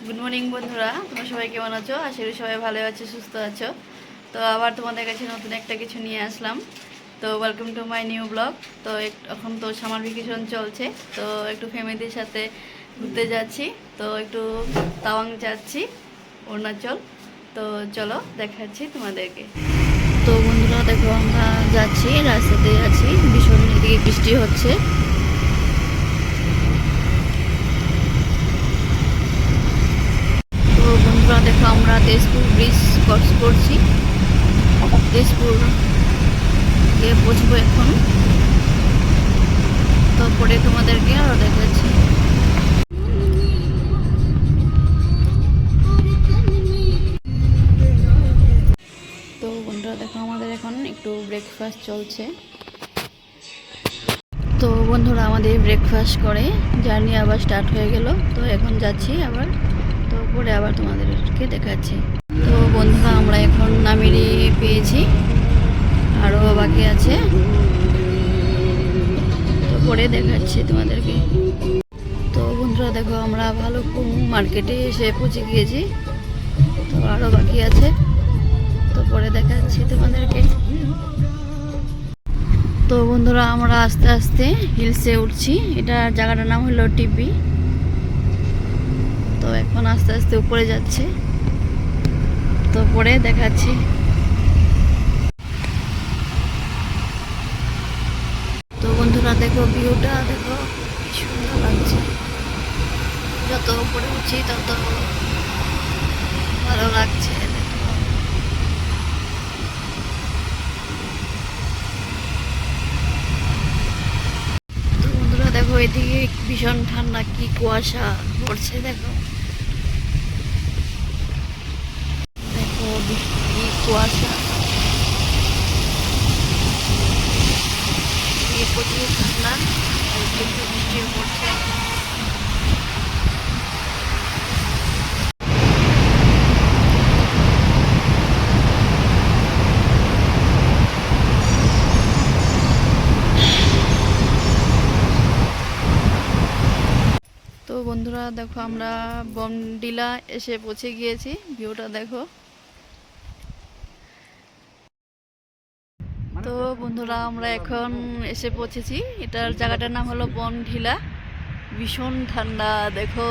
Good morning বন্ধুরা, তোমরা সবাই কেমন আছো? আশা করি সবাই ভালো আছো, সুস্থ আছো। তো আবার তোমাদের কাছে নতুন একটা কিছু নিয়ে আসলাম। তো welcome to my new blog. তো এখন তো সামার ভ্যাকেশন চলছে, তো একটু ফ্যামিলির সাথে ঘুরতে যাচ্ছি। তো একটু তাওয়াং যাচ্ছি, অরুণাচল। তো চলো দেখাচ্ছি তোমাদেরকে। তো বন্ধুরা দেখো, আমরা যাচ্ছি, রাস্তাতে আছি, ভীষণ এদিকে বৃষ্টি হচ্ছে। তো বন্ধুরা দেখো, আমরা তেজপুর ব্রিজ ক্রস করছি, তেজপুর গিয়ে পৌঁছবো এখন। তো পরে তোমাদেরকে আরো দেখাচ্ছি। তো বন্ধুরা দেখো, আমাদের এখন একটু ব্রেকফাস্ট চলছে। তো বন্ধুরা আমাদের ব্রেকফাস্ট করে জার্নি আবার স্টার্ট হয়ে গেল। তো এখন যাচ্ছি আবার, তো পরে আবার তোমাদেরকে দেখাচ্ছি। তো বন্ধুরা আমরা এখন নামেরি পেয়েছি, আরও বাকি আছে, তো পরে দেখাচ্ছি তোমাদেরকে। তো বন্ধুরা দেখো, আমরা ভালুকপুং মার্কেটে এসে পৌঁছে গিয়েছি, তো আরও বাকি আছে, তো পরে দেখাচ্ছি তোমাদেরকে। তো বন্ধুরা আমরা আস্তে আস্তে হিলসে উঠছি, এটা জায়গাটার নাম হলো টিপি। তো এখন আস্তে আস্তে উপরে যাচ্ছে, তো পরে দেখাচ্ছি। তো বন্ধুরা দেখো, ভিউটা দেখো কি সুন্দর লাগছে। যত উপরে উঠছি তত ভালো লাগছে। তো বন্ধুরা দেখো, এদিকে ভীষণ ঠান্ডা, কি কুয়াশা পড়ছে দেখো, দেখো কি কুয়াশা, প্রচুর ঠান্ডা, আর একটু বৃষ্টিও পড়ছে। তো বন্ধুরা দেখো, আমরা বমডিলা এসে পৌঁছে গিয়েছি, ভিউটা দেখো। তো বন্ধুরা আমরা এখন এসে পৌঁছেছি, এটার জায়গাটার নাম হলো বমডিলা। ভীষণ ঠান্ডা দেখো,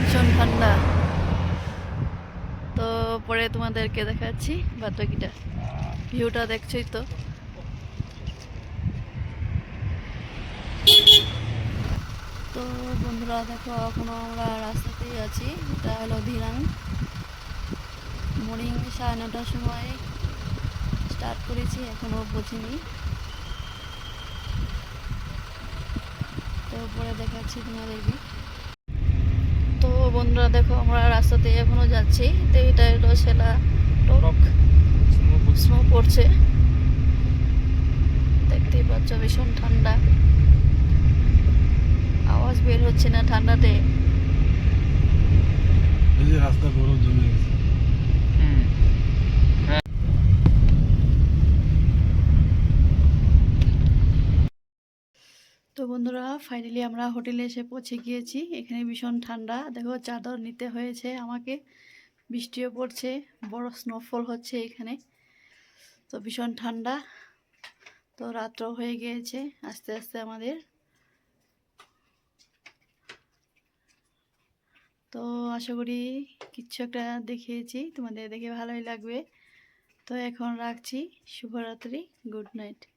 ভীষণ ঠান্ডা। তো পরে তোমাদেরকে দেখাচ্ছি বাদবাকিটা, ভিউটা দেখছোই তো। তো বন্ধুরা দেখো, এখনো আমরা রাস্তাতেই আছি, এটা হলো ধিরাং। মর্নিং 9:30টার সময় স্টার্ট করেছি, এখনো পৌঁছিনি। তো পরে দেখাচ্ছি তোমাদেরকে। তো বন্ধুরা দেখো, আমরা রাস্তাতে এখনো যাচ্ছি, তো এটা হলো সেলা টরক, স্নো পড়ছে, দেখতেই পাচ্ছ, ভীষণ ঠান্ডা, আওয়াজ বের হচ্ছে না ঠান্ডাতে। রাস্তা বড় জমে গেছে। তো বন্ধুরা ফাইনালি আমরা হোটেলে এসে পৌঁছে গিয়েছি। এখানে ভীষণ ঠান্ডা দেখো, চাদর নিতে হয়েছে আমাকে, বৃষ্টিও পড়ছে, বড় স্নোফল হচ্ছে এখানে। তো ভীষণ ঠান্ডা, তো রাত্র হয়ে গিয়েছে আস্তে আস্তে আমাদের। তো আশা করি কিছু একটা দেখিয়েছি, তোমাদের দেখে ভালোই লাগবে। তো এখন রাখছি, শুভরাত্রি, গুড নাইট।